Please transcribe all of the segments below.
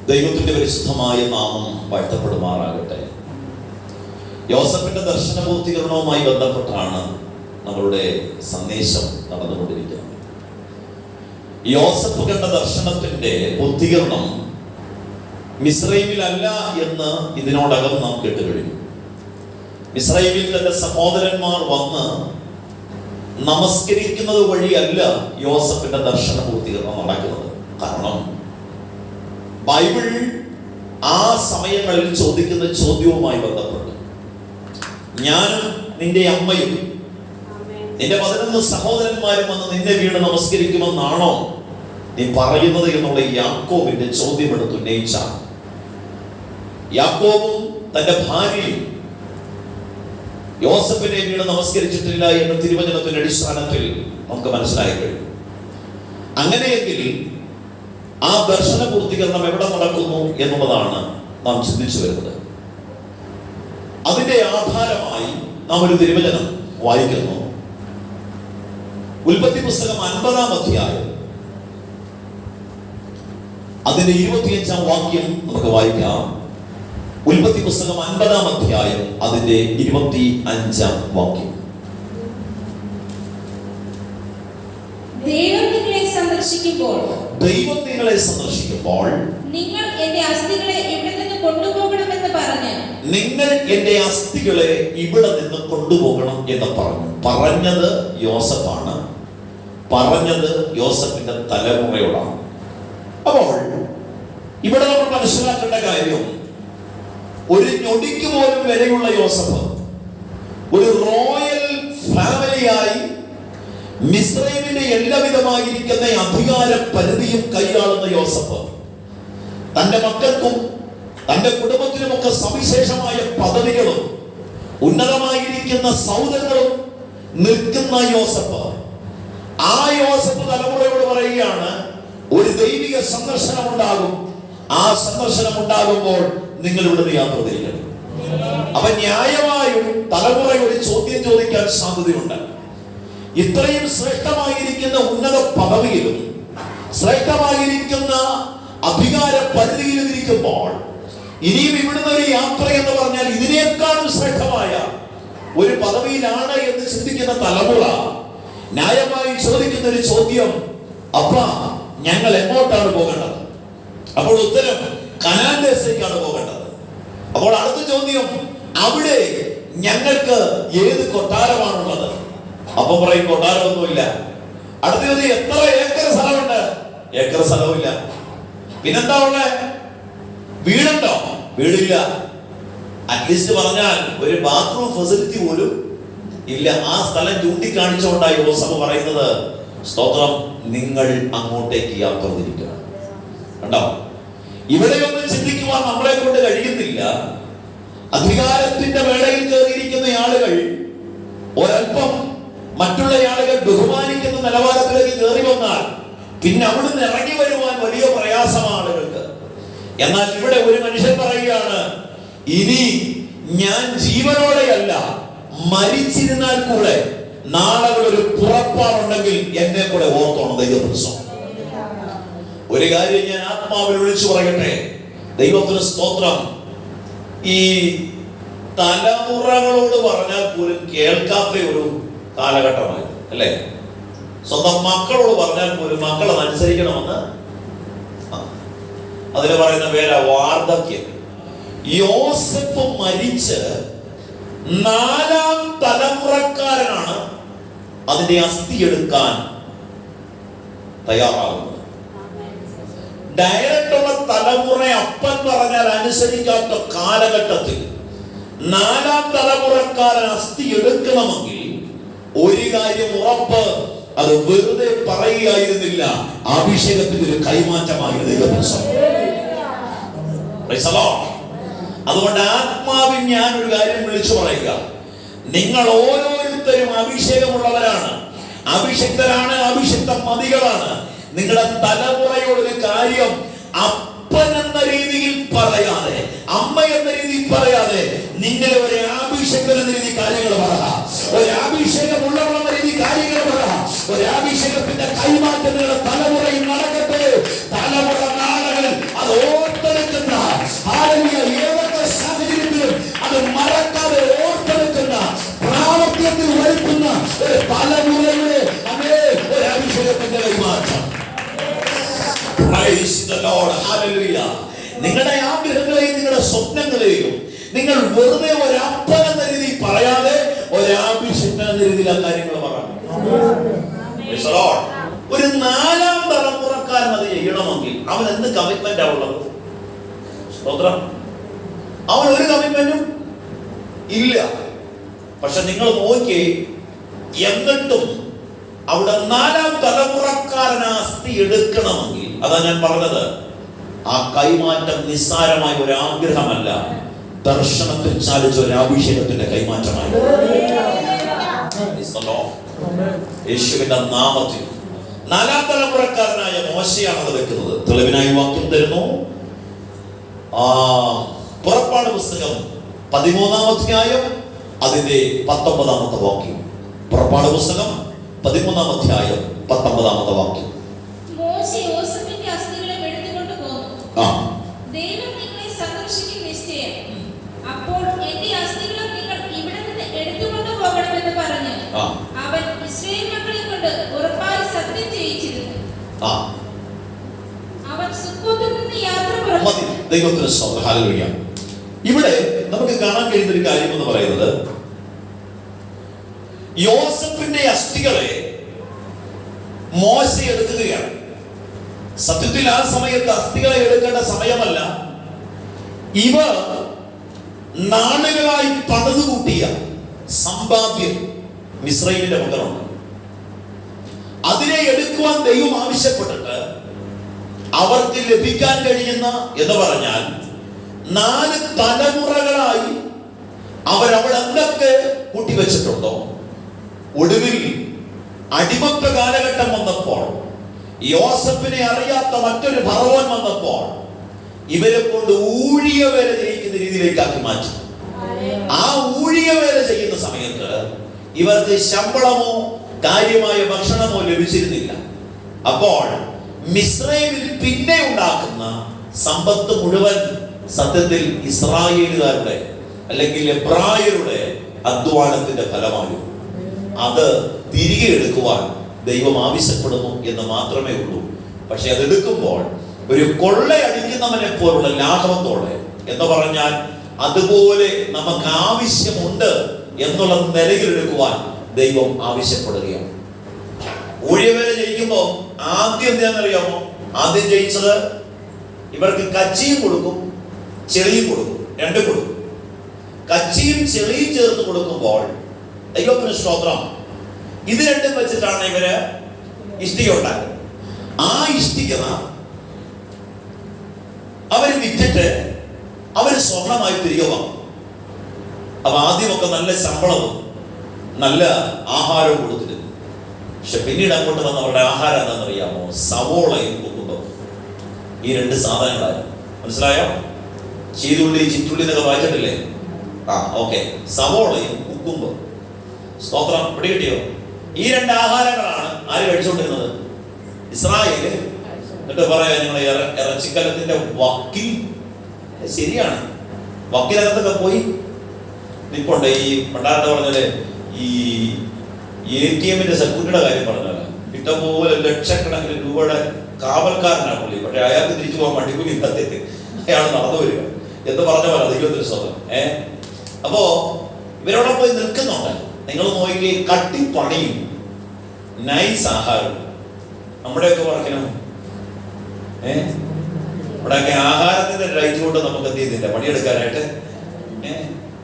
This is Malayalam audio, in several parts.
ദൈവത്തിന്റെ പരിശുദ്ധമായ നാമം വാഴ്ത്തപ്പെടുമാറാകട്ടെ. യോസഫിന്റെ ദർശന പൂർത്തീകരണവുമായി ബന്ധപ്പെട്ടാണ് നമ്മളുടെ സന്ദേശം നടന്നുകൊണ്ടിരിക്കുന്നത്. യോസഫ് കണ്ട ദർശനത്തിന്റെ പൂർത്തീകരണം മിസ്രൈമിലല്ല എന്ന് ഇതിനോടകം നാം കേട്ടുകഴിഞ്ഞു. മിസ്രൈമിൽ തന്റെ സഹോദരന്മാർ വന്ന് നമസ്കരിക്കുന്നത് വഴിയല്ല യോസഫിന്റെ ദർശന പൂർത്തീകരണം നടക്കുന്നത്. കാരണം ബൈബിൾ ആ സമയങ്ങളിൽ ചോദിക്കുന്ന ചോദ്യവുമായി ബന്ധപ്പെട്ട് ഞാനും നിന്റെ അമ്മയും നിന്റെ 11 സഹോദരന്മാരും വന്ന് നിന്നെ വീണ് നമസ്കരിക്കുമെന്നാണോ നീ പറയുന്നത് എന്നുള്ള യാക്കോബിന്റെ ചോദ്യം എടുത്ത് ഉന്നയിച്ചാണ്. യാക്കോബും തന്റെ ഭാര്യയും യോസഫിനെ വീണ് നമസ്കരിച്ചിട്ടില്ല എന്ന് തിരുവചനത്തിന്റെ അടിസ്ഥാനത്തിൽ നമുക്ക് മനസ്സിലായി കഴിഞ്ഞു. അങ്ങനെയെങ്കിൽ ആ ദർശന പൂർത്തീകരണം എവിടെ നടക്കുന്നു എന്നുള്ളതാണ് നാം ചിന്തിച്ചു വരുന്നത്. അതിന്റെ ആധാരമായി നാം ഒരു തിരുവചനം വായിക്കുന്നു. ഉൽപ്പത്തി പുസ്തകം 50-ാം അധ്യായം അതിന്റെ 25-ാം വാക്യം നമുക്ക് വായിക്കാം. ഉൽപ്പത്തി പുസ്തകം 50-ാം അധ്യായം അതിന്റെ 25-ാം വാക്യം. ദൈവം നിങ്ങളെ സന്ദർശിക്കുമ്പോൾ നിങ്ങൾ എന്റെ അസ്ഥികളെ ഇവിടെ നിന്ന് കൊണ്ടുപോകണമെന്ന് പറഞ്ഞു. നിങ്ങൾ എന്റെ അസ്ഥികളെ ഇവിടെ നിന്ന് കൊണ്ടുപോകണം എന്ന് പറഞ്ഞു. പറഞ്ഞത് യോസഫാണ്. പറഞ്ഞത് യോസഫിന്റെ തലമുറയോടാണ്. അപ്പോൾ ഇവിടെ നമ്മൾ മനസ്സിലാക്കേണ്ട കാര്യം, ഒരു ഞൊടിക്ക് പോലും വിലയുള്ള യോസഫ് ഒരു റോയൽ ഫാമിലിയായി മിസ്രൈമിന്റെ എല്ലാവിധമായിരിക്കുന്ന അധികാര പരിധിയും കൈയാളുന്ന യോസഫ് തന്റെ മക്കൾക്കും തന്റെ കുടുംബത്തിനുമൊക്കെ സവിശേഷമായ പദവികളും ഉന്നതമായിരിക്കുന്ന സൗദങ്ങളും നിൽക്കുന്ന യോസഫ്, ആ യോസഫ് തലമുറയോട് പറയുകയാണ്, ഒരു ദൈവിക സന്ദർശനം ഉണ്ടാകും. ആ സന്ദർശനം ഉണ്ടാകുമ്പോൾ നിങ്ങൾ ഇവിടുന്ന് യാത്ര തിരിക്കണം. അപ്പൊ ന്യായമായും തലമുറ ഒരു ചോദ്യം ചോദിക്കാൻ സാധ്യതയുണ്ട്. ഇത്രയും ശ്രേഷ്ഠമായിരിക്കുന്ന ഉന്നത പദവിയിലും ശ്രേഷ്ഠമായിരിക്കുന്ന അധികാര പരിധിയിലും ഇരിക്കുമ്പോൾ ഇനിയും ഇവിടുന്ന് ഒരു യാത്ര എന്ന് പറഞ്ഞാൽ ഇതിനേക്കാളും ശ്രേഷ്ഠമായ ഒരു പദവിയിലാണ് എന്ന് ചിന്തിക്കുന്ന തലമുറ ന്യായമായി ചോദിക്കുന്ന ഒരു ചോദ്യം, അപ്പ ഞങ്ങൾ എങ്ങോട്ടാണ് പോകേണ്ടത്? അപ്പോൾ ഉത്തരം കനാൻ ദേശത്തേക്കാണ് പോകേണ്ടത്. അപ്പോൾ അടുത്ത ചോദ്യം, അവിടെ ഞങ്ങൾക്ക് ഏത് കൊട്ടാരമാണുള്ളത്? അപ്പൊ പറയും കൊട്ടാരമൊന്നുമില്ല. അടുത്ത ചോദ്യം, എത്ര ഏക്കർ സ്ഥലമുണ്ട്? ഏക്കർ സ്ഥലവുമില്ല. പിന്നെന്താ ഉള്ളത്? വീടുണ്ടോ? വീടില്ല. അറ്റ്ലീസ്റ്റ് പറഞ്ഞാൽ ഒരു ബാത്റൂം ഫെസിലിറ്റി പോലും ഇല്ല. ആ സ്ഥലം ചൂണ്ടിക്കാണിച്ചുകൊണ്ടായി യോസഫ് പറയുന്നത്, സ്തോത്രം, നിങ്ങൾ അങ്ങോട്ടേക്ക് യാത്ര തിരിക്കണം. കണ്ടോ, ഇവിടെയൊന്നും ചിന്തിക്കുവാൻ നമ്മളെ കൊണ്ട് കഴിയുന്നില്ല. അധികാരത്തിന്റെ വേളയിൽ കയറിയിരിക്കുന്ന ആളുകൾ ഒരൽപ്പം മറ്റുള്ള ആളുകൾ ബഹുമാനിക്കുന്ന നിലവാരത്തിലേക്ക് കയറി വന്നാൽ പിന്നെ അവിടുന്ന് ഇറങ്ങി വരുവാൻ വലിയ പ്രയാസമാണ് ആളുകൾക്ക്. എന്നാൽ ഇവിടെ ഒരു മനുഷ്യൻ പറയുകയാണ്, ഇനി ഞാൻ ജീവനോടെയല്ല, മരിച്ചിരുന്നാൽ കൂടെ നാളെ ഒരു പുറപ്പാടുണ്ടെങ്കിൽ എന്നെ കൂടെ ഓർത്തോണം ദൈവപ്രസം. ഒരു കാര്യം ഞാൻ ആത്മാവിൽ വിളിച്ചു പറയട്ടെ, ദൈവത്തിന് സ്തോത്രം. ഈ തലമുറകളോട് പറഞ്ഞാൽ പോലും കേൾക്കാത്ത ഒരു കാലഘട്ടമായി, അല്ലേ? സ്വന്തം മക്കളോട് പറഞ്ഞാൽ പോലും മക്കൾ അതനുസരിക്കണമെന്ന് അതിന് പറയുന്ന പേരാ വാർദ്ധക്യം. യോസഫ് മരിച്ച് 4-ാം തലമുറക്കാരനാണ് അതിന്റെ അസ്ഥി എടുക്കാൻ തയ്യാറാകുന്നത്. ഡയറക്റ്റുള്ള തലമുറ അപ്പൻ പറഞ്ഞാൽ അനുസരിക്കാത്ത കാലഘട്ടത്തിൽ 4-ാം തലമുറക്കാരൻ അസ്ഥി എടുക്കണമെങ്കിൽ ഒരു കാര്യം ഉറപ്പ്, അത് വെറുതെ പറയുകയായിരുന്നില്ല, അഭിഷേകത്തിന്റെ ഒരു കൈമാറ്റമായിരുന്നു. അതുകൊണ്ട് ആത്മാവിൽ ഞാൻ ഒരു കാര്യം വിളിച്ചു പറയുക, നിങ്ങൾ ഓരോരുത്തരും അഭിഷേകമുള്ളവരാണ്, അഭിഷിക്തരാണ്, അഭിഷിക്ത മതികളാണ്. നിങ്ങളുടെ തലമുറയോടൊരു കാര്യം അപ്പൻ എന്ന രീതിയിൽ പറയാതെ, അമ്മ എന്ന രീതിയിൽ പറയാതെ, നിങ്ങളെ ഒരു അഭിഷേകം എന്ന രീതി കാര്യങ്ങൾ പറയാ, ഒരു അഭിഷേകമുള്ളവരെന്ന രീതി കാര്യങ്ങൾ പറയാ, ഒരു അഭിഷേകത്തിന്റെ കൈമാറ്റം നിങ്ങളുടെ തലമുറയിൽ നടക്കട്ടെ. തലമുറ നാളുകളിൽ അത് ഓർത്തത് the Lord. Hallelujah. നിങ്ങളുടെ ആഗ്രഹങ്ങളെയും നിങ്ങളുടെ സ്വപ്നങ്ങളെയും നിങ്ങൾ വെറുതെ ഒരപ്പൻ എന്ന രീതിയിൽ പറയാതെ ഒരാഭിഷേകൻ എന്ന രീതിയിൽ ആ കാര്യങ്ങൾ പറഞ്ഞു. ഒരു 4ാം തലമുറക്കാരൻ അത് ചെയ്യണമെങ്കിൽ അവൻ എന്ത് കമ്മിറ്റ്മെന്റ് ഉള്ളത്? സ്തോത്രം. അവൻ ഒരു കമ്മിറ്റ്മെന്റും ഇല്ല. പക്ഷെ നിങ്ങൾ നോക്കി, എന്നിട്ടും അവിടെ 4ാം തലമുറക്കാരൻ അസ്ഥി എടുക്കണമെങ്കിൽ, അതാ ഞാൻ പറഞ്ഞത്, ആ കൈമാറ്റം നിസ്സാരമായ ഒരു ആഗ്രഹമല്ല, ദർശനത്തിൽ ചാലിച്ച ഒരു അഭിഷേകത്തിന്റെ കൈമാറ്റമായി. യേശുവിന്റെ നാമത്തിൽ 4ാം തലമുറക്കാരനായ മോശയാണ് അത് വെക്കുന്നത്. തെളിവിനായി വാക്യം തരുന്നു. പുറപ്പാട് പുസ്തകം 13-ാം അധ്യായം അതിന്റെ 19-ാമത്തെ വാക്യം. പുറപ്പാട് പുസ്തകം 13-ാം അധ്യായം 19-ാമത്തെ വാക്യം. മോശെ യോസേഫിന്റെ അസ്ഥികളെ എടുത്തുകൊണ്ട് പോന്നു. ദൈവം നിങ്ങളെ സന്ദർശിക്കും നിശ്ചയം. അപ്പോൾ എന്റെ അസ്ഥികളെ നിങ്ങൾ ഇവിടെ നിന്ന് എടുത്തുകൊണ്ട് പോകണമെന്ന് പറഞ്ഞു അവൻ ഇസ്രായേൽ മക്കളെ കൊണ്ട് ഉറപ്പായി സത്യം ചെയ്യിച്ചിരുന്നു. അവൻ സുക്കോത്തിൽ നിന്ന് യാത്ര പുറപ്പെട്ടു. ദൈവത്തിന് സ്തോത്രം. ഹല്ലേലൂയ. ഇവിടെ നമുക്ക് കാണാൻ കഴിയുന്ന ഒരു കാര്യം എന്ന് പറയുന്നത്, യോസേഫിന്റെ അസ്ഥികളെ മോശെ എടുക്കുകയാണ്. സത്യത്തിൽ ആ സമയത്ത് അസ്ഥികളെ എടുക്കേണ്ട സമയമല്ല. ഇവ നാളുകളായി പണിതുകൂട്ടിയ സമ്പാദ്യം മിസ്രയീമിന്റെ മക്കളുണ്ട്. അതിനെ എടുക്കുവാൻ ദൈവം ആവശ്യപ്പെട്ടിട്ട് അവർക്ക് ലഭിക്കാൻ കഴിയുന്ന എന്ന് പറഞ്ഞാൽ 4 തലമുറകളായി അവരവിടെ എന്തൊക്കെ കൂട്ടിവെച്ചിട്ടുണ്ടോ, ഒടുവിൽ അടിമത്ത കാലഘട്ടം വന്നപ്പോൾ, യോസേഫിനെ അറിയാത്ത മറ്റൊരു ഫറവോൻ വന്നപ്പോൾ, ഇവരെ കൊണ്ട് ഊഴിയ വേല ചെയ്യിക്കുന്ന രീതിയിലേക്കാക്കി മാറ്റി. ആ ഊഴിയ വേല ചെയ്യുന്ന സമയത്ത് ഇവർക്ക് ശമ്പളമോ കാര്യമായ ഭക്ഷണമോ ലഭിച്ചിരുന്നില്ല. അപ്പോൾ മിസ്രയീമിൽ പിന്നെ ഉണ്ടാക്കുന്ന സമ്പത്ത് മുഴുവൻ സത്യത്തിൽ ഇസ്രായേലുകാരുടെ അല്ലെങ്കിൽ എബ്രായരുടെ അധ്വാനത്തിന്റെ ഫലമായി. അത് തിരികെ എടുക്കുവാൻ ദൈവം ആവശ്യപ്പെടുന്നു എന്ന് മാത്രമേ ഉള്ളൂ. പക്ഷെ അതെടുക്കുമ്പോൾ ഒരു കൊള്ളയടിക്കുന്നവനെ പോലുള്ള ലാഘവത്തോടെ, എന്ന് പറഞ്ഞാൽ അതുപോലെ നമുക്ക് ആവശ്യമുണ്ട് എന്നുള്ള നിലയിൽ എടുക്കുവാൻ ദൈവം ആവശ്യപ്പെടുകയാണ്. ഊഴിയവേല ജയിക്കുമ്പോൾ ആദ്യം എന്താണെന്നറിയാമോ? ആദ്യം ജയിച്ചത് ഇവർക്ക് കച്ചിയും കൊടുക്കും ചെളിയും കൊടുക്കും, രണ്ടും കൊടുക്കും. കച്ചിയും ചെളിയും ചേർത്ത് കൊടുക്കുമ്പോൾ ദൈവത്തിന് സ്തോത്രം, ഇത് രണ്ടും വെച്ചിട്ടാണ് ഇവര് ഇഷ്ടിക ഉണ്ടാക്കുന്നത്. ആ ഇഷ്ടിക അവര് വിറ്റിട്ട് അവര് സ്വർണമായി തിരികെ വാങ്ങും. അപ്പൊ ആദ്യമൊക്കെ നല്ല ശമ്പളവും നല്ല ആഹാരവും കൊടുത്തിരുന്നു. പക്ഷെ പിന്നീട് അങ്ങോട്ട് വന്ന അവരുടെ ആഹാരം എന്താണെന്നറിയാമോ? സവോളയും കുക്കുമ്പും. ഈ 2 സാധനങ്ങളായിരുന്നു. മനസ്സിലായോ? ചീരുള്ളി ചിറ്റുള്ളി എന്നൊക്കെ വായിച്ചിട്ടില്ലേ? ഓക്കെ. സവോളയും കുക്കുമ്പും. സ്തോത്രം. പിടി കിട്ടിയോ? ഈ 2 ആഹാരങ്ങളാണ് ആര് കഴിച്ചുകൊണ്ടിരുന്നത്? ഇസ്രായേല്. എന്നിട്ട് പറയാ, നിങ്ങൾ ഇറച്ചിക്കലത്തിന്റെ വക്കിൽ. ശരിയാണ്, വക്കിലകത്തൊക്കെ പോയി നിൽപ്പുണ്ട്. ഈ പണ്ടാരത്തെ പറഞ്ഞാല് ഈ ATM-ന്റെ സെക്യൂരിറ്റിയുടെ കാര്യം പറഞ്ഞാൽ ഇഷ്ടംപോലെ ലക്ഷക്കണക്കിന് രൂപയുടെ കാവൽക്കാരനാണ് പുള്ളി. പക്ഷെ അയാൾക്ക് തിരിച്ചു പോകാൻ വണ്ടിക്കൂലി ഇന്നത്തേക്ക് അയാൾ നടന്നു വരിക എന്ന് പറഞ്ഞ പോലെ ദൈവത്തിന് സ്വന്തം. അപ്പോ ഇവരോടെ പോയി നിൽക്കുന്നുണ്ട്. നിങ്ങൾ നോക്കി, കട്ടിപ്പണിയും നൈസ് ആഹാരവും. നമ്മുടെയൊക്കെ വർക്കിനും ഇവിടെയൊക്കെ ആഹാരത്തിന്റെ റൈറ്റ് കൊണ്ട് നമുക്ക് എന്ത് ചെയ്യുന്നില്ല പണിയെടുക്കാനായിട്ട്.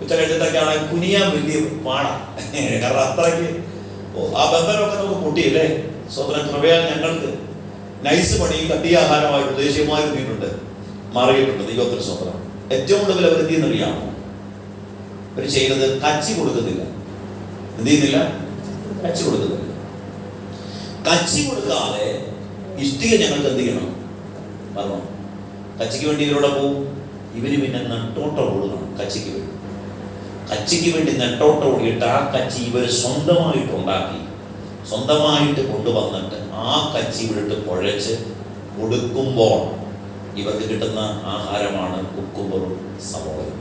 ഉച്ച കഴിച്ചിട്ടൊക്കെ ആണെങ്കിൽ കുനിയാൻ വലിയ പാടാ. കാരണം അത്രയ്ക്ക് ആ ബന്ധനമൊക്കെ നമുക്ക് കൂട്ടിയില്ലേ. സ്വന്തം കൃപയാൽ ഞങ്ങൾക്ക് നൈസ് പണിയും കട്ടിയ ആഹാരമായിട്ട് ദേശീയമായി കിട്ടിയിട്ടുണ്ട്, മാറിയിട്ടുണ്ട്. ദൈവത്തിന് സ്വന്തം. ഏറ്റവും കൂടുതൽ അവർ എന്ത് ചെയ്യുന്നറിയാമോ? അവർ ചെയ്യുന്നത് കച്ചി കൊടുക്കുന്നില്ല. എന്ത് ചെയ്യുന്നില്ല? കച്ചി കൊടുക്കുന്നില്ല. കച്ചി കൊടുക്കാതെ ഇഷ്ടിക ഞങ്ങൾക്ക് എന്ത് ചെയ്യണം പറഞ്ഞു. കച്ചിക്ക് വേണ്ടി ഇവരോടെ പോവും. ഇവര് പിന്നെ നെട്ടോട്ടം ഓടുകയാണ് കച്ചിക്ക് വേണ്ടി. കച്ചിക്ക് വേണ്ടി നെട്ടോട്ടം ഓടിയിട്ട് ആ കച്ചി ഇവർ സ്വന്തമായിട്ട് ഉണ്ടാക്കി, സ്വന്തമായിട്ട് കൊണ്ടുവന്നിട്ട് ആ കച്ചി ഇവിടിട്ട് കുഴച്ച് കൊടുക്കുമ്പോൾ ഇവർക്ക് കിട്ടുന്ന ആഹാരമാണ് കുക്കുമ്പറും സവോളയും.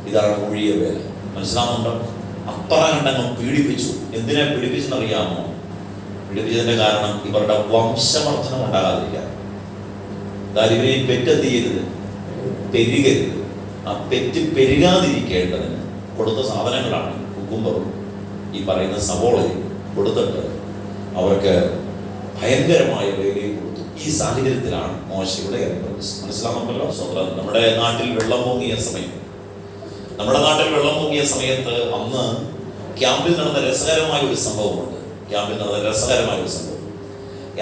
ഇതാണ് ഊഴിയ വേല. മനസ്സിലാവുന്നുണ്ടോ? അത്ര കണ്ടങ്ങ് പീഡിപ്പിച്ചു. എന്തിനാ പീഡിപ്പിച്ചെന്നറിയാമോ? പീഡിപ്പിച്ചതിന്റെ കാരണം ഇവരുടെ വംശവർദ്ധനം ഉണ്ടാകാതിരിക്കാൻ. എന്നാൽ ഇവരെയും പെറ്റെന്ത് ചെയ്യരുത്, പെരുകരുത്. ആ പെറ്റ് പെരുകാതിരിക്കേണ്ടതിന് കൊടുത്ത സാധനങ്ങളാണ് കുക്കുംബറും ഈ പറയുന്ന സവോളയും കൊടുത്തിട്ട് അവർക്ക് ഭയങ്കരമായ വേലയും കൊടുത്തു. ഈ സാഹചര്യത്തിലാണ് മോശയുടെ ഇറങ്ങുന്നത്. മനസ്സിലാകുമല്ലോ സ്വന്തം. നമ്മുടെ നാട്ടിൽ വെള്ളം പൊങ്ങിയ സമയത്ത് അന്ന് ക്യാമ്പിൽ നടന്ന രസകരമായ ഒരു സംഭവമുണ്ട്.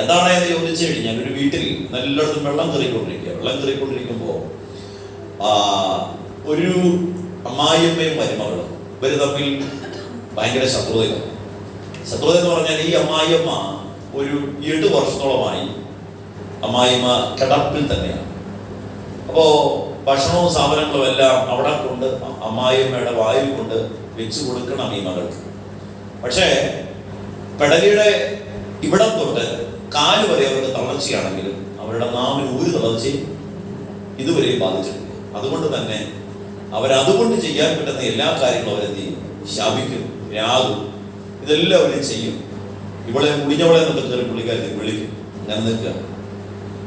എന്താണ് എന്ന് ചോദിച്ചു കഴിഞ്ഞാൽ, ഒരു വീട്ടിൽ എല്ലായിടത്തും വെള്ളം കയറിക്കൊണ്ടിരിക്കുമ്പോൾ ഒരു അമ്മായിയമ്മയും മരുമകളും ഇവര് തമ്മിൽ ഭയങ്കര ശത്രുത എന്ന് പറഞ്ഞാൽ, ഈ അമ്മായിയമ്മ ഒരു 7 വർഷത്തോളമായി അമ്മായിയമ്മ കിടപ്പിൽ തന്നെയാണ്. അപ്പോ ഭക്ഷണവും സാധനങ്ങളും എല്ലാം അവിടെ കൊണ്ട് അമ്മായിയമ്മയുടെ വായിൽ കൊണ്ട് വെച്ചു കൊടുക്കണം ഈ മകൾക്ക്. പക്ഷേ പെടലിയുടെ ഇവിടം തൊട്ട് കാല് വരെ അവർക്ക് തളർച്ചയാണെങ്കിലും അവരുടെ നാവിന് ഒരു തളർച്ചയും ഇതുവരെയും ബാധിച്ചിട്ടില്ല. അതുകൊണ്ട് തന്നെ അവരതുകൊണ്ട് ചെയ്യാൻ പറ്റുന്ന എല്ലാ കാര്യങ്ങളും അവരെന്ത് ചെയ്യും? ശാപിക്കും, രാഗും, ഇതെല്ലാം അവരും ചെയ്യും. ഇവളെ മുടിഞ്ഞവളെ എന്നൊക്കെ കയറി പുള്ളിക്കാരത്തെ വിളിക്കും. അങ്ങനെ നിൽക്കുക.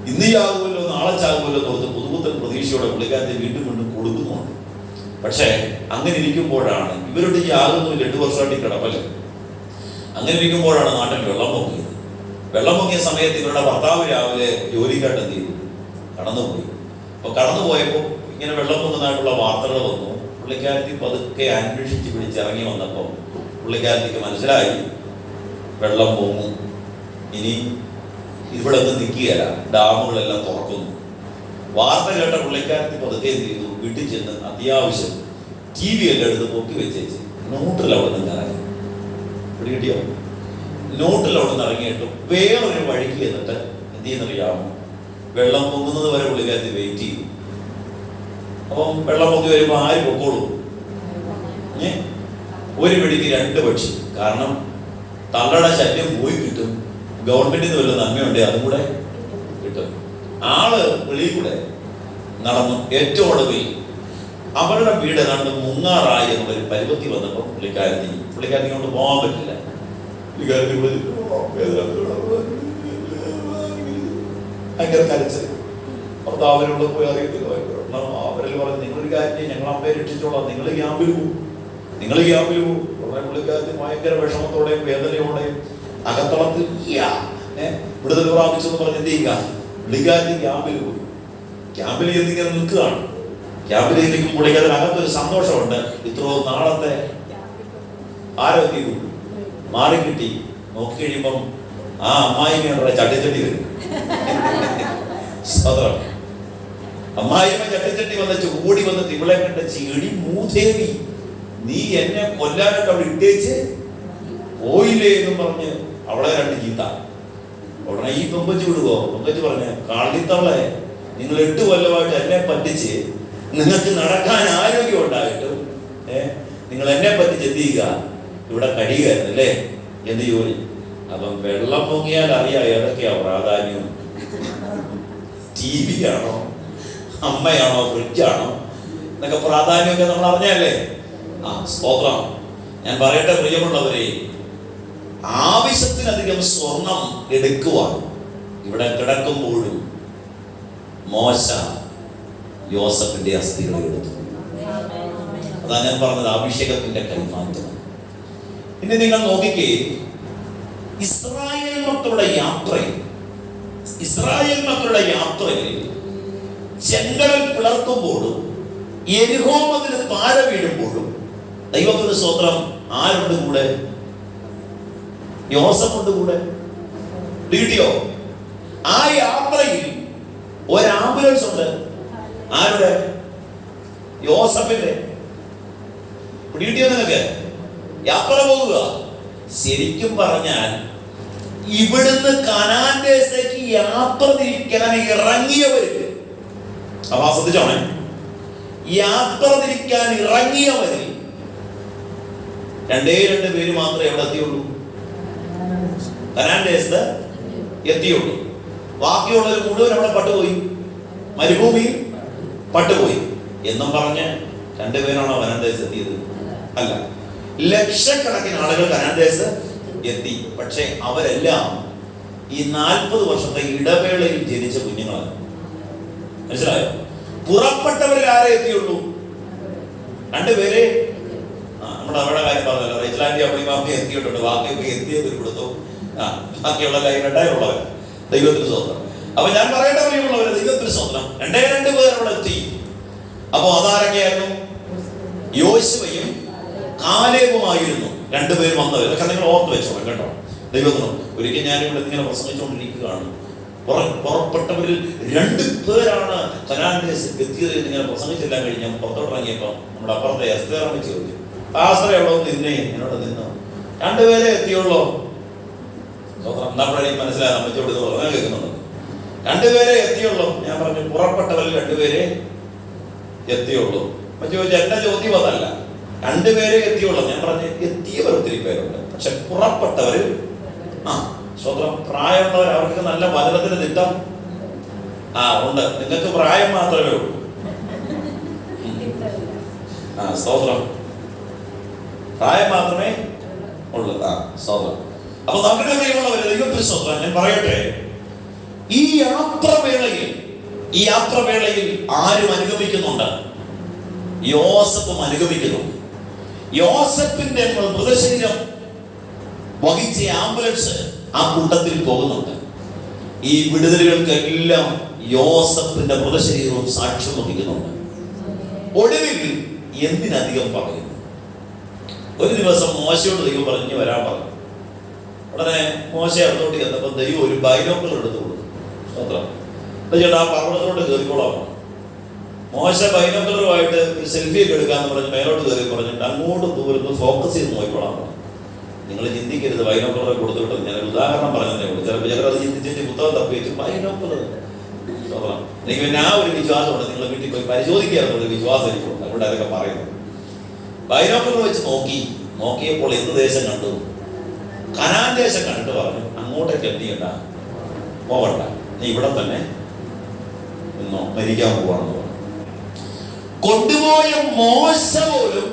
ഇന്ന് ചാകുമല്ലോ നാളെ ചാകുമല്ലോ എന്ന് പുതുപുത്തൻ പ്രതീക്ഷയോടെ പുള്ളിക്കാരത്തെ വീണ്ടും കൊടുക്കുന്നുണ്ട്. പക്ഷേ അങ്ങനെ ഇരിക്കുമ്പോഴാണ് ഇവരുടെ ഈ ആകുന്നില്ല 8 വർഷമായിട്ട് കിടപ്പല്ല. അങ്ങനെ ഇരിക്കുമ്പോഴാണ് നാട്ടിൽ വെള്ളം പൊങ്ങിയ സമയത്ത് ഇവരുടെ ഭർത്താവ് രാവിലെ ജോലിക്കായിട്ട് എന്ത് ചെയ്തു? കടന്നുപോയി. അപ്പൊ കടന്നുപോയപ്പോൾ ഇങ്ങനെ വെള്ളം പൊങ്ങുന്നതായിട്ടുള്ള വാർത്തകൾ വന്നു. പുള്ളിക്കാരത്തി പതുക്കെ അന്വേഷിച്ച് പിടിച്ചിറങ്ങി വന്നപ്പോൾ പുള്ളിക്കാരത്തിക്ക് മനസ്സിലായി വെള്ളം പൊങ്ങും, ഇനി ഇവിടെ ഒന്നും നിൽക്കുകയല്ല, ഡാമുകളെല്ലാം തുറക്കുന്നു. വാർത്ത കേട്ട പുള്ളിക്കാരത്തി പതുക്കെ എന്ത് ചെയ്തു? വീട്ടിൽ ചെന്ന് അത്യാവശ്യം TV എല്ലാം എടുത്ത് പൊക്കി വെച്ചേച്ച് ന്യൂട്രൽ അവിടെ നിന്ന് ഇറങ്ങി. ഇവിടെ കിട്ടിയോ? ന്യൂട്രൽ അവിടെ നിന്ന് ഇറങ്ങിയിട്ടും വേറൊരു വഴിക്ക് എന്നിട്ട് എന്ത് ചെയ്യുന്നറിയാമോ? വെള്ളം പൊങ്ങുന്നത് വരെ പുള്ളിക്കാരത്തി വെയിറ്റ് ചെയ്തു. അപ്പം വെള്ളം പൊങ്ങി വരുമ്പോൾ ആര് പൊക്കോളൂ? ഒരു വെടിക്ക് 2 പക്ഷി. കാരണം തള്ളയുടെ ശല്യം പോയി കിട്ടും, ഗവൺമെന്റിന് വല്ല നന്മയുണ്ടേ അതും കൂടെ കിട്ടും. ആള് വെളിയിൽ കൂടെ നടന്നു. ഏറ്റവും ഒടുവിൽ അവരുടെ വീട് കണ്ട് മുങ്ങാറായി എന്നുള്ളൊരു പരുവത്തി വന്നപ്പോൾ പുള്ളിക്കാരത്തി കൊണ്ട് പോകാൻ പറ്റില്ല. ഭയങ്കര കരച്ചത്. ഭർത്താവിനോട് പോയി അറിയത്തില്ല. അവരിൽ പറഞ്ഞു, നിങ്ങളൊരു കാര്യം, ഞങ്ങൾ അമ്മയെ രക്ഷിച്ചോളാം, നിങ്ങൾ ക്യാമ്പിൽ പോകും. ഉടനെ പുള്ളിക്കാരത്തി ഭയങ്കര വിഷമത്തോടെയും വേദനയോടെയും അകത്തളത്തിൽ വിടുതൽ പ്രാപിച്ചെന്ന് പറഞ്ഞ് എന്ത് ചെയ്യുക? പുള്ളിക്കാരത്തി ക്യാമ്പിൽ പോയി. ക്യാമ്പിൽ ചെന്നിങ്ങനെ നിൽക്കുകയാണ്. ക്യാമ്പിൽ ഇരിക്കും പുള്ളിക്കാരൻ അകത്തൊരു സന്തോഷമുണ്ട്. ഇത്രയോ നാളത്തെ ആരോഗ്യം മാറിക്കിട്ടി. നോക്കി കഴിയുമ്പം ആ അമ്മായിമ്മയുടെ ചട്ടിച്ചട്ടി വരും. അമ്മായിമ്മ ചട്ടിച്ചട്ടി വന്നിട്ട് ഓടി വന്നിട്ട് ഇവളെ കണ്ട ചെടി മൂദേവി, നീ എന്നെ കൊല്ലാനായിട്ട് അവിടെ ഇട്ടേച്ച് പോയില്ലേ എന്നും പറഞ്ഞ് അവളെ 2 ചീത്ത. ഉടനെ ഈ പെമ്പച്ച് വിടുവോ? പെമ്പച്ച് പറഞ്ഞ, കാളിത്തവളെ, നിങ്ങൾ 8 കൊല്ലമായിട്ട് എന്നെ പറ്റിച്ച് നിങ്ങൾക്ക് നടക്കാൻ ആരോഗ്യം ഉണ്ടായിട്ടും നിങ്ങൾ എന്നെ പറ്റിച്ച് എന്ത് ചെയ്യുക? ഇവിടെ കഴിയുകയായിരുന്നല്ലേ എന്ത് ജോലി? അപ്പം വെള്ളം പൊങ്ങിയാൽ അറിയാം ഏതൊക്കെയാ പ്രാധാന്യം. TV ആണോ, അമ്മയാണോ, ഫ്രിഡ്ജാണോ എന്നൊക്കെ പ്രാധാന്യമൊക്കെ നമ്മൾ അറിഞ്ഞല്ലേ? സ്തോത്രം. ഞാൻ പറയട്ടെ പ്രിയമുള്ളവരെ, ആവശ്യത്തിലധികം സ്വർണം എടുക്കുവാൻ ഇവിടെ കിടക്കുമ്പോഴും മോശ യോസഫിന്റെ അസ്ഥികളെ എടുത്തു. അതാ ഞാൻ പറഞ്ഞത്, അഭിഷേകത്തിന്റെ കൈമാറ്റം. ഇനി നിങ്ങൾ നോക്കിക്കേ, ഇസ്രായേൽ മക്കളുടെ യാത്രയിൽ ചെങ്കടൽ പിളർക്കുമ്പോഴും യെരിഹോ മതിൽ താഴെ വീഴുമ്പോഴും ദൈവത്തിന്റെ സ്തോത്രം ആരുണ്ട് കൂടെ? യോസഫുണ്ട് കൂടെ. കിട്ടിയോ? ആ യാത്രയിൽ ഒരു ആംബുലൻസ് ഉണ്ട്. ആരുടെ? യോസഫിന്റെ. കിട്ടിയോ നിങ്ങൾക്ക്? യാത്ര പോവുക. ശരിക്കും പറഞ്ഞാൽ ഇവിടുന്ന് കനാൻ ദേശത്തേക്ക് യാത്ര തിരിക്കാൻ ഇറങ്ങിയവര്, അപ്പൊ ശ്രദ്ധിച്ചോണേ, യാത്ര തിരിക്കാൻ ഇറങ്ങിയവരിൽ 2 പേര് മാത്രമേ എവിടെ എത്തിയുള്ളൂ? കനാൻ ദേശത്ത് എത്തിയുള്ളൂ. ബാക്കിയുള്ളവർ മുഴുവൻ അവിടെ പട്ടുപോയി, മരുഭൂമിയിൽ പട്ടുപോയി എന്നും പറഞ്ഞ് 2 പേരാണോ കനാൻ ദേശത്ത് എത്തിയത്? അല്ല, ലക്ഷക്കണക്കിന് ആളുകൾ കനാൻ ദേശത്ത് എത്തി. പക്ഷെ അവരെല്ലാം ഈ 40 വർഷത്തെ ഇടവേളയിൽ ജനിച്ച കുഞ്ഞുങ്ങളാണ്. മനസ്സിലായോ? പുറപ്പെട്ടവരിൽ ആരെ എത്തിയുള്ളൂ? രണ്ടുപേരെ. നമ്മുടെ അവിടെ കാര്യം പറഞ്ഞല്ലോ, റൈറ്റ്ലാൻഡ് അമ്മിമാമ്മ എത്തിയിട്ടുണ്ട്. ബാക്കിയൊക്കെ എത്തിയത് കൊടുത്തു. ബാക്കിയുള്ള കാര്യം രണ്ടായുള്ളവർ. ദൈവത്തിന് സ്വന്തം. അപ്പൊ ഞാൻ പറയേണ്ട പ്രിയമുള്ളവര്, ദൈവത്തിന് സ്വന്തം. രണ്ടേ പേർ അവിടെ എത്തി. അപ്പൊ അതാരൊക്കെയായിരുന്നു? യോശുവയും കാലേബുമായിരുന്നു രണ്ടുപേർ വന്നവർ. ഇതൊക്കെ നിങ്ങൾ ഓർത്ത് വെച്ചോളാം കേട്ടോ. ദൈവത്തിനും ഒരിക്കൽ ഞാനിവിടെ ഇങ്ങനെ പ്രസംഗിച്ചുകൊണ്ടിരിക്കുകയാണ്. പുറപ്പെട്ടവരിൽ 2 പേരാണ് കനാൻ ദേശത്ത് എത്തിയത് എന്ന് ഇങ്ങനെ പ്രസംഗിച്ചെല്ലാം കഴിഞ്ഞാൽ പുറത്തോട്ടിറങ്ങിയപ്പോ നമ്മുടെ അപ്പുറത്തെ എസ്തേറമ്മ ചോദിച്ചു, ആശ്രയമുള്ളൂ നിന്നെ എന്നോട് നിന്ന് 2 പേരെ എത്തിയുള്ളൂ. നമ്മളെ മനസ്സിലായി, അമ്മച്ചോട് ഇത് പറഞ്ഞാൽ കേൾക്കുന്നുണ്ട്. 2 പേരെ എത്തിയുള്ളൂ. ഞാൻ പറഞ്ഞു പുറപ്പെട്ടവരിൽ 2 പേരെ എത്തിയുള്ളൂ. അമ്മ ചോദിച്ചു, എന്റെ ചോദ്യം അതല്ല, 2 പേരെ എത്തിയുള്ളൂ. ഞാൻ പറഞ്ഞു എത്തിയവർ ഒത്തിരി പേരുണ്ട്, പക്ഷെ പുറപ്പെട്ടവര് സ്വന്തം പ്രായമുള്ളവർ, അവർക്ക് നല്ല വചനത്തിന് തിട്ടം ഉണ്ട്. നിങ്ങൾക്ക് പ്രായം മാത്രമേ ഉള്ളൂ. സ്തോത്രം, പ്രായം മാത്രമേ ഉള്ളൂ. സ്തോത്രം. അപ്പൊ നമ്മുടെ പ്രിയമുള്ളവരെ, ദൈവത്തിന് സ്തോത്രം. ഞാൻ പറയട്ടെ, ഈ യാത്രവേളയിൽ ആരും അനുഗമിക്കുന്നുണ്ട്? യോസഫും അനുഗമിക്കുന്നുണ്ട്. യോസഫിന്റെ മൃതശരീരം വഹിച്ച ആംബുലൻസ് ആ കൂട്ടത്തിൽ പോകുന്നുണ്ട്. ഈ വിടുതലുകൾക്കെല്ലാം യോസഫിന്റെ മൃതശരീരവും സാക്ഷ്യം വഹിക്കുന്നുണ്ട്. ഒടുവിൽ എന്തിനധികം പറയുന്നു? ഒരു ദിവസം മോശയോട് ദൈവം പറഞ്ഞു വരാൻ പറഞ്ഞു. ഉടനെ മോശ അടുത്തോട്ട് ചെന്നപ്പോൾ ദൈവം ഒരു ബൈനോക്കുലർ എടുത്തു കൊടുത്തു. ചേട്ടാ, ആ പർവ്വതത്തോട്ട് കയറിക്കോളാം. മോശ ബൈനോക്കുലറുമായിട്ട് സെൽഫി ഒക്കെ എടുക്കാന്ന് പറഞ്ഞ് മേലോട്ട് കയറി പറഞ്ഞിട്ട് അങ്ങോട്ട് ദൂരത്ത് ഫോക്കസ് ചെയ്ത് നോക്കിക്കോളാം. നിങ്ങൾ ചിന്തിക്കരുത് ബൈനോക്കുലർ കൊടുത്തിട്ട്. ഞാൻ ഒരു ഉദാഹരണം പറഞ്ഞതേ ഉള്ളൂ. ചിലപ്പോൾ ചിലരത് ചിന്തിച്ചിട്ട് പുസ്തകം തപ്പി വെച്ചു ബൈനോക്കുലർ. എനിക്ക് പിന്നെ ആ ഒരു വിശ്വാസമുണ്ട്. നിങ്ങൾ വീട്ടിൽ പോയി പരിശോധിക്കാറുള്ള വിശ്വാസം എനിക്കുണ്ട്. അതുകൊണ്ട് അതൊക്കെ പറയുന്നത്. ബൈനോക്കുലർ വെച്ച് നോക്കിയപ്പോൾ എന്ത് ദേശം കണ്ടു? കനാൻ ദേശം കണ്ടിട്ട് പറഞ്ഞു, അങ്ങോട്ടേക്ക് എന്ത് ചെയ്യണ്ട, പോകണ്ട, നീ ഇവിടെ തന്നെ നിന്നോ, മരിക്കാൻ പോവാണെന്ന് പറഞ്ഞു. കൊണ്ടുപോയ മോശ പോലും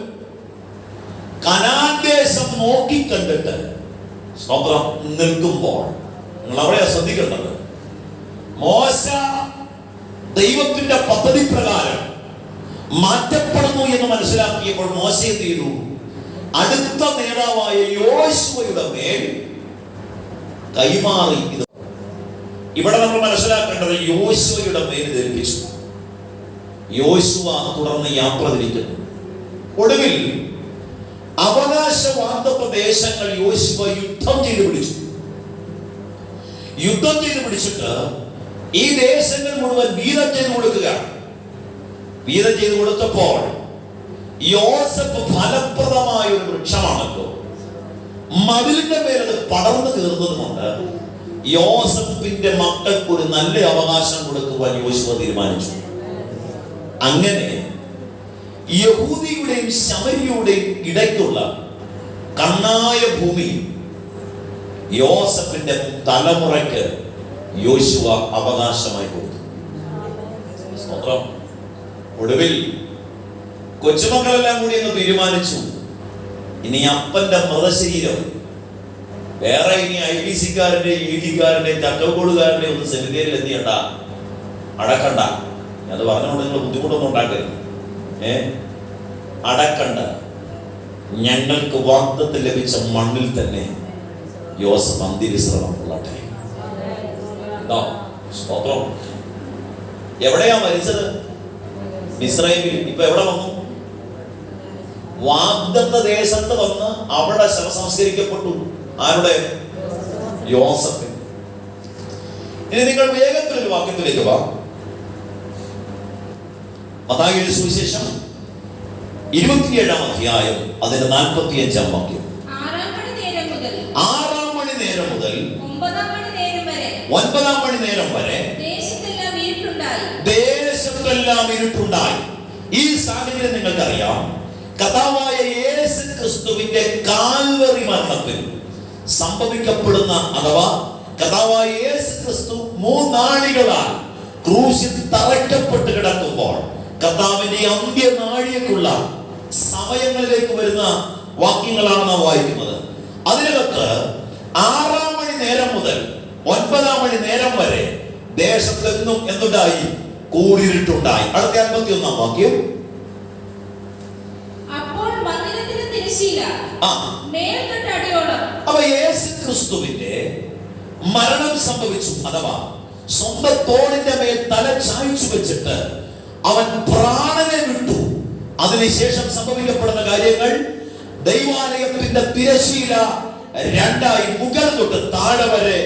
കനാൻ ദേശം നോക്കിക്കണ്ടിട്ട് സ്വന്തം നിൽക്കുമ്പോൾ നിങ്ങൾ അവിടെയാ ശ്രദ്ധിക്കേണ്ടത്. മോശ ദൈവത്തിന്റെ പദ്ധതി പ്രകാരം മാറ്റപ്പെടുന്നു എന്ന് മനസ്സിലാക്കിയപ്പോൾ മോശ എന്ത് ചെയ്തു? അടുത്ത നേതാവായ യോശുവയുടെ മേൽ കൈമാറി. ഇവിടെ നമ്മൾ മനസ്സിലാക്കേണ്ടത് യോശുവയുടെ മേൽ ഏൽപ്പിച്ചു. യോശുവ തുടർന്ന് യാത്ര തിരിക്കുന്നു. ഒടുവിൽ അവകാശവാദ പ്രദേശങ്ങൾ യോശുവ യുദ്ധം ചെയ്ത് പിടിച്ചിട്ട് ഈ ദേശങ്ങൾ മുഴുവൻ വീതം ചെയ്ത് കൊടുക്കുക. വീതം ചെയ്ത് കൊടുത്തപ്പോൾ യോസഫ് ഫലപ്രദമായ ഒരു വൃക്ഷമാണല്ലോ. മതിലിന്റെ മേലത് പടർന്നു കയറുന്നത് കൊണ്ട് യോസഫിന്റെ മക്കൾക്ക് ഒരു നല്ല അവകാശം കൊടുക്കുവാൻ യോശുവ തീരുമാനിച്ചു. അങ്ങനെ യഹൂദിയുടെയും ശമര്യയുടെയും ഇടയ്ക്കുള്ള കണ്ണായ ഭൂമി യോസഫിന്റെ തലമുറയ്ക്ക് യോശുവ അവകാശമായി കൊടുത്തു. ഒടുവിൽ കൊച്ചുമക്കളെല്ലാം കൂടി എന്ന് തീരുമാനിച്ചു, ഇനി അപ്പന്റെ മൃതശരീരം വേറെ ഇനി IBC-കാരന്റെ ED-കാരന്റെ ചട്ടക്കോടുകാരന്റെ ഒന്നും സെമിത്തേരിൽ എന്ത് ചെയ്യണ്ട, അടക്കണ്ട. അത് പറഞ്ഞുകൊണ്ട് നിങ്ങൾ ബുദ്ധിമുട്ടൊന്നും ഉണ്ടാക്കരുത്. അടക്കണ്ട, ഞങ്ങൾക്ക് വാഗ്ദത്തം ലഭിച്ച മണ്ണിൽ തന്നെ യോസഫ് അന്ത്യവിശ്രമം കൊള്ളട്ടെ. എവിടെയാ മരിച്ചത്? ഇസ്രായേലിൽ. ഇപ്പൊ എവിടെ വന്നു? വാഗ്ദത്ത ദേശത്ത് വന്ന് അവിടെ ശവസംസ്കരിക്കപ്പെട്ടു. ആരുടെ? യോസഫ്. ഇനി നിങ്ങൾ വേഗത്തിൽ ഒരു വാക്യത്തിലേക്ക് വാ. മത്തായിയുടെ സുവിശേഷം 27-ാം അധ്യായം അതിന്റെ 45-ാം വാക്യം. 6 മണി നേരം മുതൽ 9 മണി നേരം വരെ ദേശത്തെല്ലാം ഇരുട്ടുണ്ടായി. ഈ സാഹചര്യം നിങ്ങൾക്കറിയാം. കർത്താവായ യേശു ക്രിസ്തുവിന്റെ കാൽവറി മരണത്തിൽ സംഭവിക്കപ്പെടുന്ന, അഥവാ കർത്താവായ യേശു ക്രിസ്തു 3 നാഴികളാൽ ക്രൂശിൽ തറയ്ക്കപ്പെട്ട് കിടക്കുമ്പോൾ കർത്താവിന്റെ അന്ത്യനാഴികക്കുള്ള സമയങ്ങളിലേക്ക് വരുന്ന വാക്യങ്ങളാണ് നാം വായിക്കുന്നത്. അതിനകത്ത് 6 മണി നേരം മുതൽ 9 മണി നേരം വരെ ദേശത്തെങ്ങും എന്തുണ്ടായി? കൂരിരുട്ടുണ്ടായി. അടുത്ത 51 വാക്യം. അപ്പോൾ മന്ദിരത്തിന്റെ തിരശ്ശീല മേൽതൊട്ട് അടിയോളം. അപ്പൊ യേശു ക്രിസ്തുവിന്റെ മരണം സംഭവിച്ചു, അഥവാ സ്വന്തം തോളിന്റെ മേൽ തല ചായ്ച്ചു വെച്ചിട്ട് അവൻ പ്രാണനെ വിട്ടു. അതിനുശേഷം സംഭവിക്കപ്പെടുന്ന കാര്യങ്ങൾ, ദൈവാലയത്തിന്റെ തിരശ്ശീല രണ്ടായി, മുകൾ തൊട്ട് താഴെ വരെ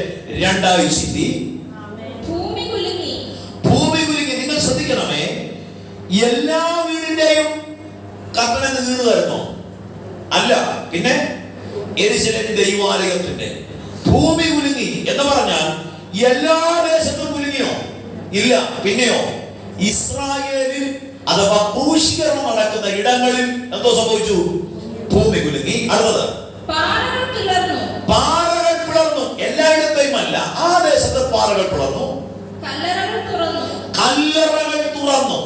രണ്ടായി ചിന്തി. ഭൂമി കുലുങ്ങി. നിങ്ങൾ ശ്രദ്ധിക്കണമേ, എല്ലാ വീടിന്റെയും കർട്ടനങ്ങ് വീണുമായിരുന്നോ? അല്ല, പിന്നെ യെരൂശലേം ദൈവാലയത്തിന്റെ. ഭൂമി കുലുങ്ങി എന്ന് പറഞ്ഞാൽ എല്ലാ ദേശത്തും കുലുങ്ങിയോ? ഇല്ല. പിന്നെയോ ഇസ്രായേലിൽ അഥവാ ക്രൂശീകരണം നടക്കുന്ന ഇടങ്ങളിൽ എന്തോ സംഭവിച്ചു? ഭൂമി കുലുങ്ങി. അടുത്തത് പാറകൾ പിളർന്നു. പാറകൾ പിളർന്നു. എല്ലായിടത്തെയും അല്ല, ആ ദേശത്ത് പാറകൾ പിളർന്നു. കല്ലറകൾ തുറന്നു. കല്ലറകൾ തുറന്നു.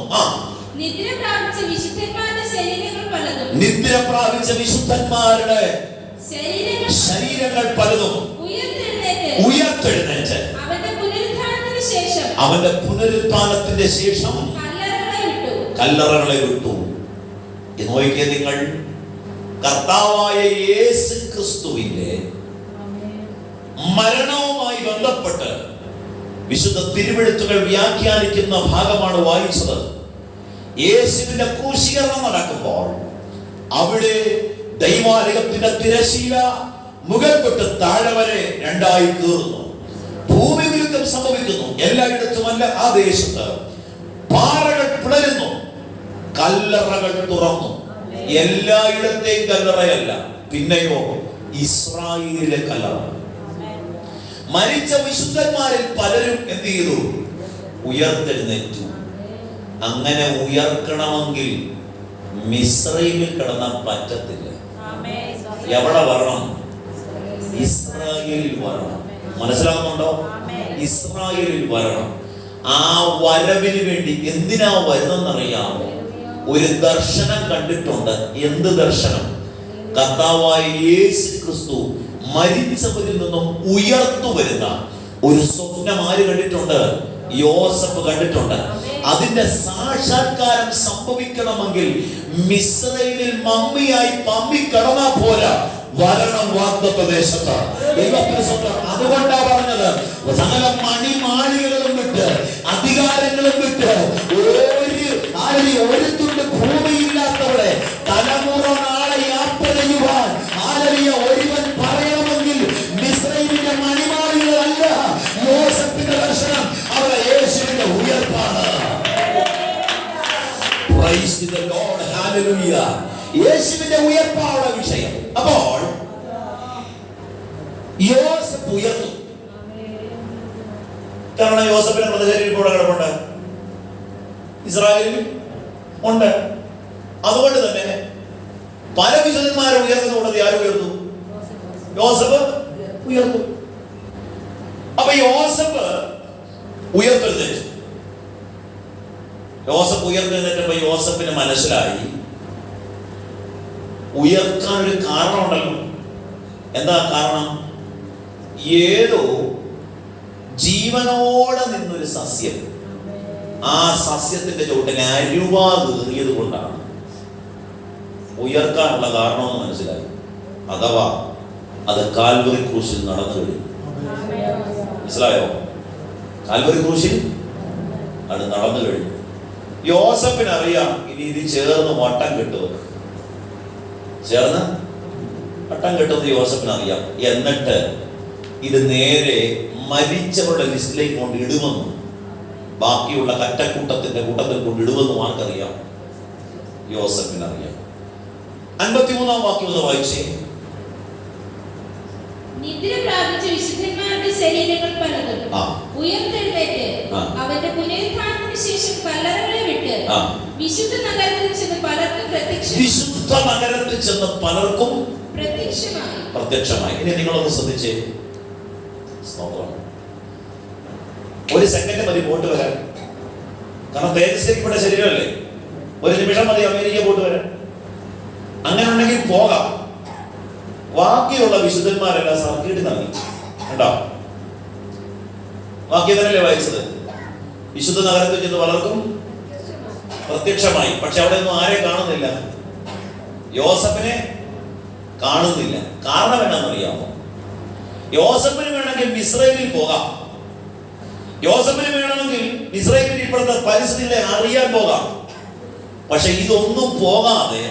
നിദ്ര പ്രാപിച്ച വിശുദ്ധന്മാരുടെ ശരീരങ്ങൾ പലതും. നിദ്ര പ്രാപിച്ച വിശുദ്ധന്മാരുടെ ശരീരങ്ങൾ പലതും ഉയർത്തെഴുന്നേറ്റ് അവന്റെ പുനരുത്ഥാനത്തിന്റെ ശേഷം കല്ലറകളെ വിട്ടു. നോക്കിയ നിങ്ങൾ, കർത്താവായ യേശു ക്രിസ്തുവിന്റെ മരണവുമായി ബന്ധപ്പെട്ട് വിശുദ്ധ തിരുവെഴുത്തുകൾ വ്യാഖ്യാനിക്കുന്ന ഭാഗമാണ് വായിച്ചത്. യേശുവിന്റെ ക്രൂശീകരണം നടക്കുമ്പോൾ അവിടെ ദൈവാലയത്തിന്റെ തിരശ്ശീല മുകൾ തൊട്ട് താഴെ വരെ രണ്ടായി കീറുന്നു. ഭൂമി കുലുക്കം സംഭവിക്കുന്നു. എല്ലായിടത്തുമല്ല, ആ ദേശത്ത് പാറകൾ പിളരുന്നു, കല്ലറകൾ തുറന്നു. എല്ലായിടത്തെയും കല്ലറയല്ല, പിന്നെയോ ഇസ്രായേലിലെ കല്ലറ. മരിച്ച വിശുദ്ധന്മാരിൽ പലരും എന്ത് ചെയ്തു? ഉയർത്തെഴുന്നേറ്റു. അങ്ങനെ ഉയർക്കണമെങ്കിൽ മിസ്രൈമിൽ കിടന്നാൽ പറ്റത്തില്ല. എവിടെ വരണം? ഇസ്രായേലിൽ വരണം. മനസ്സിലാകുന്നുണ്ടോ? ഇസ്രായേലിൽ വരണം. ആ വരവിന് വേണ്ടി എന്തിനാ വരുന്നെന്നറിയാമോ? ഒരു ദർശനം കണ്ടിട്ടുണ്ട്. എന്ത് ദർശനം? കർത്താവായ യേശു ക്രിസ്തു മരിച്ചവരിൽ നിന്നും ഉയർത്തു വരുന്ന ഒരു സ്വപ്നം ആര് കണ്ടിട്ടുണ്ട്? യോസഫ് കണ്ടിട്ടുണ്ട്. അതിന്റെ സാക്ഷാത്കാരം സംഭവിക്കണമെങ്കിൽ മിസ്രൈമിൽ മമ്മിയായി പമ്മി കടന്നാ പോരാ, വരണം വാഗ്ദത്ത ദേശത്ത്. അതുകൊണ്ടാ പറഞ്ഞത്, സകല മണിമാളികളും വിട്ട് അധികാരങ്ങളും വിട്ട് ഒരു തുണ്ട് ഭൂമിയില്ലാത്തവളെ തലമുറ നാളെ യാത്ര ചെയ്യുവാൻ ഒരുവൻ പറയണമെങ്കിൽ മിസ്രൈമിന്റെ മണിമാളികളല്ല യോസഫിന്റെ ദർശനം, അവരെ യേശുവിന്റെ ഉയർപ്പാണ്. Praise the Lord. Hallelujah. യേശുവിന്റെ ഉയർപ്പാണ് വിഷയം. അപ്പോൾ യോസഫ് ഉയർന്നു. കാരണം യോസഫിന്റെ മൃതശരീരം ഇവിടെ കിടപ്പുണ്ട്, ഇസ്രായേലിൽ ഉണ്ട്. അതുകൊണ്ട് തന്നെ പല വിശുദ്ധന്മാരെ ഉയർന്നു കൂടാതെ ആരും ഉയർന്നു? യോസഫ് ഉയർന്നു. അപ്പൊ യോസഫ് ഉയർത്തെഴുന്നേറ്റു. യോസഫ് ഉയർത്തെഴുന്നേറ്റപ്പോ യോസഫിന് മനസ്സിലായി ഉയർക്കാൻ ഒരു കാരണമുണ്ടല്ലോ. എന്താ കാരണം? ഏതോ ജീവനോടെ നിന്നൊരു സസ്യം ആ സസ്യത്തിന്റെ ചുവട്ടിൽ അരുവാ കീറിയത് കൊണ്ടാണ് ഉയർക്കാനുള്ള കാരണമെന്ന് മനസ്സിലായി. അഥവാ അത് കാൽവറി ക്രൂശിൽ നടന്നു കഴിഞ്ഞു. മനസ്സിലായോ? കാൽവറി ക്രൂശിൽ അത് നടന്നു കഴിഞ്ഞു. യോസഫിന് അറിയാം ഇനി ഇത് ചേർന്ന് വട്ടം കിട്ടുമെന്ന്. ചേർന്ന് വട്ടം കിട്ടുന്നത് യോസഫിന് അറിയാം. എന്നിട്ട് ഇത് നേരെ മരിച്ചവരുടെ ലിസ്റ്റിലേക്ക് കൊണ്ട് ഇടുമെന്നും ബാക്കിയുള്ള കറ്റക്കൂട്ടത്തിന്റെ കൂട്ടത്തിൽ കൊണ്ട് ഇടുമെന്നും ആർക്കറിയാം? യോസഫിനറിയാം. 53-ാം വാക്യം ഒന്ന് വായിച്ചേ. നിദ്ര പ്രാപിച്ച വിശുദ്ധന്മാരുടെ ശരീരങ്ങൾ പലതും ഉയർത്തെഴുന്നേറ്റ് അവന്റെ പുനരുത്ഥാനത്തിന് ശേഷം കല്ലറകളെ വിട്ട് വിശുദ്ധ നഗരത്തിൽ ചെന്ന് പലർക്കും പ്രത്യക്ഷമായി. ഇനി നിങ്ങളൊന്ന് ശ്രദ്ധിച്ചേ. ഒരു സെക്കൻഡ് മതി പോയിട്ട് വരാൻ. കാരണം തേജസ്കരിക്കപ്പെട്ട ശരീരമല്ലേ, ഒരു നിമിഷം മതി അമേരിക്ക പോയിട്ട് വരാൻ. അങ്ങനെ ഉണ്ടെങ്കിൽ പോകാം. ബാക്കിയുള്ള വിശുദ്ധന്മാരെല്ലാം സർക്കിട്ട് നൽകി. കേട്ടോ, ബാക്കി തന്നെയല്ലേ വായിച്ചത്? വിശുദ്ധ നഗരത്തിൽ ചെന്ന് പലർക്കും പ്രത്യക്ഷമായി. പക്ഷെ അവിടെ ഒന്നും ആരെ കാണുന്നില്ല, യോസഫിനെ കാണുന്നില്ല. കാരണം എന്നാണെന്നറിയാമോ? യോസഫിന് വേണമെങ്കിൽ മിസ്രൈമിൽ പോകാം, യോസഫിന് വേണമെങ്കിൽ മിസ്രൈമിൽ ഇപ്പോഴത്തെ പരിസ്ഥിതിയെ അറിയാൻ പോകാം. പക്ഷെ ഇതൊന്നും പോകാതെ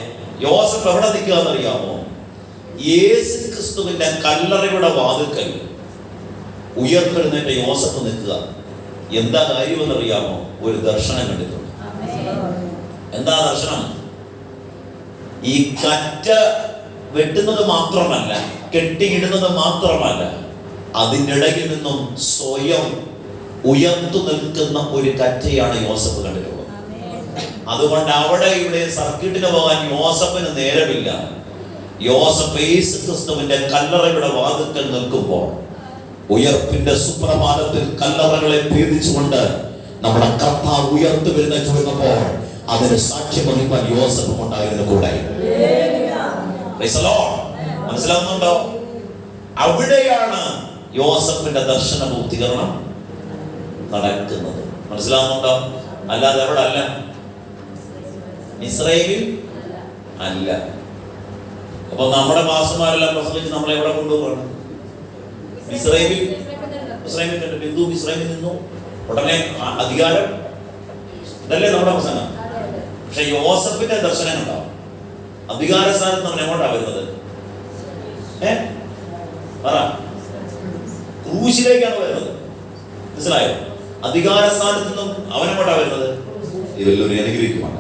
യോസഫ് എവിടെ നിൽക്കുക എന്നറിയാമോ? യേശു ക്രിസ്തുവിന്റെ കല്ലറയുടെ വാതിൽക്കൽ ഉയർത്തെഴുന്നേറ്റ യോസഫ് നിൽക്കുക. എന്താ കാര്യമെന്നറിയാമോ? ഒരു ദർശനം കണ്ടിട്ടുണ്ട്. എന്താ ദർശനം? ഈ കറ്റ വെട്ടുന്നത് മാത്രമല്ല, കെട്ടിയിടുന്നത് മാത്രമല്ല, അതിൻ്റെ ഇടയിൽ നിന്നും സ്വയം ഉയർത്തു നിൽക്കുന്ന ഒരു കറ്റയാണ് യോസഫ് കണ്ടിട്ടുള്ളത്. അതുകൊണ്ട് അവിടെ ഇവിടെ സർക്കിട്ടിന് പോകാൻ യോസഫിന് നേരമില്ല. യോസഫ് യേശു ക്രിസ്തുവിന്റെ കല്ലറയുടെ വാതിൽക്കൽ നിൽക്കുമ്പോൾ ഉയർപ്പിന്റെ സുപ്രഭാതത്തിൽ കല്ലറകളെ ഭേദിച്ചുകൊണ്ട് നമ്മുടെ കർത്താവ് ഉയർത്തു വരുന്ന ചുരുങ്ങുമ്പോൾ അതിന് സാക്ഷ്യം വഹിക്കാൻ യോസഫ് ഉണ്ടായിരുന്നു കൂടെ. മനസ്സിലാവുന്നുണ്ടോ? അവിടെയാണ് യോസഫിന്റെ ദർശന പൂർത്തീകരണം നടക്കുന്നത്. മനസ്സിലാവുന്നുണ്ടോ? അല്ലാതെ എവിടെ അല്ല, മിസ്രൈമിൽ അല്ല. അപ്പൊ നമ്മുടെ പാസ്റ്റർമാരെല്ലാം പ്രസംഗിച്ച് നമ്മളെ എവിടെ കൊണ്ടുപോകണം? മിസ്രൈമിൽ. ബിന്ദു മിസ്രൈമിൽ നിന്നു ഉടനെ അധികാരം, ഇതല്ലേ നമ്മുടെ പ്രസംഗം. പക്ഷെ യോസഫിന്റെ ദർശനം ഉണ്ടാവും. അധികാര സ്ഥാനത്ത് നമ്മൾ എങ്ങോട്ടാ വരുന്നത്? പറ. ക്രൂശിലേക്കാണ് വരുന്നത്. മനസ്സിലായോ? അധികാര സ്ഥാനത്ത് നിന്നും അവനെങ്ങോട്ടാ വരുന്നത്? ഇതെല്ലാവരും അനുഗ്രഹിക്കുവാണ്.